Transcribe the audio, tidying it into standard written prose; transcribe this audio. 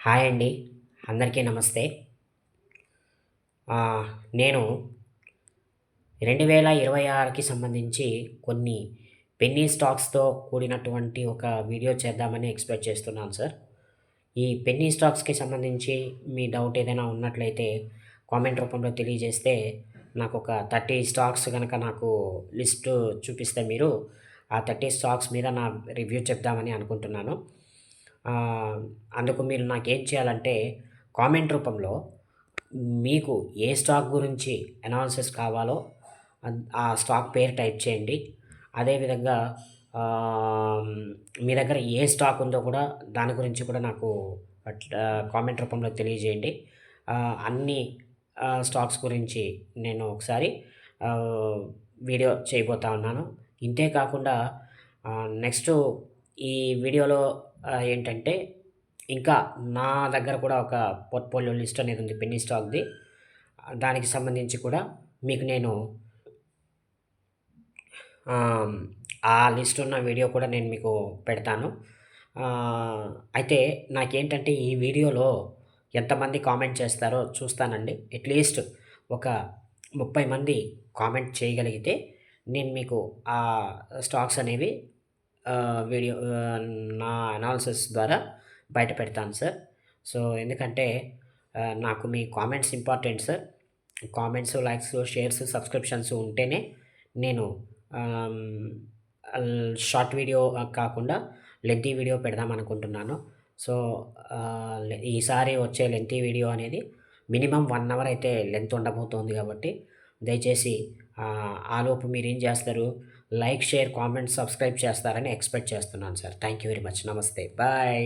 Hi అండి. అందరికీ నమస్తే. నేను 2026కి సంబంధించి కొన్ని పెన్నీ స్టాక్స్‌తో కూడినటువంటి ఒక వీడియో చేద్దామని ఎక్స్‌పెక్ట్ చేస్తున్నాను సార్. ఈ పెన్నీ స్టాక్స్‌కి సంబంధించి మీ డౌట్ ఏదైనా ఉన్నట్లయితే కామెంట్ రూపంలో తెలియజేస్తే నాకొక 30 స్టాక్స్ గనక నాకు లిస్టు చూపిస్తే మీరు ఆ 30 స్టాక్స్ మీద నా రివ్యూ చెప్దామని అనుకుంటున్నాను. ఆహ్, అందుకు మీరు నాకేం చేయాలంటే కామెంట్ రూపంలో మీకు ఏ స్టాక్ గురించి అనాలిసిస్ కావాలో ఆ స్టాక్ పేరు టైప్ చేయండి. అదేవిధంగా ఆహ్, మీ దగ్గర ఏ స్టాక్ ఉందో కూడా దాని గురించి కూడా నాకు కామెంట్ రూపంలో తెలియజేయండి. అన్ని స్టాక్స్ గురించి నేను ఒకసారి ఆహ్, వీడియో చేయబోతా ఉన్నాను. ఇంతే కాకుండా నెక్స్టు ఈ వీడియోలో ఏంటంటే ఇంకా నా దగ్గర కూడా ఒక పోర్ట్‌ఫోలియో లిస్ట్ అనేది ఉంది పెన్నీ స్టాక్‌ది. దానికి సంబంధించి కూడా మీకు నేను ఆహ్, ఆ లిస్ట్ ఉన్న వీడియో కూడా నేను మీకు పెడతాను. ఆహ్, అయితే నాకేంటంటే ఈ వీడియోలో ఎంతమంది కామెంట్ చేస్తారో చూస్తానండి. అట్‌లీస్ట్ ఒక 30 మంది కామెంట్ చేయగలిగితే నేను మీకు ఆ స్టాక్స్ అనేవి వీడియో నా అనాలిసిస్ ద్వారా బయట పెడతాను సార్. సో, ఎందుకంటే నాకు మీ comments important sir. Comments, likes, shares, subscriptions ఉంటేనే నేను ఆహ్, షార్ట్ వీడియో కాకుండా లెంతీ వీడియో పెడదామనుకుంటున్నాను. సో, ఈసారి వచ్చే లెంతీ వీడియో అనేది మినిమమ్ 1 అవర్ అయితే లెంత్ ఉండబోతోంది కాబట్టి దయచేసి ఆలోపు మీరేం చేస్తారు? లైక్, షేర్, కామెంట్, సబ్స్క్రైబ్ చేస్తారని ఎక్స్‌పెక్ట్ చేస్తున్నాను sir. Thank you very much. నమస్తే. బాయ్.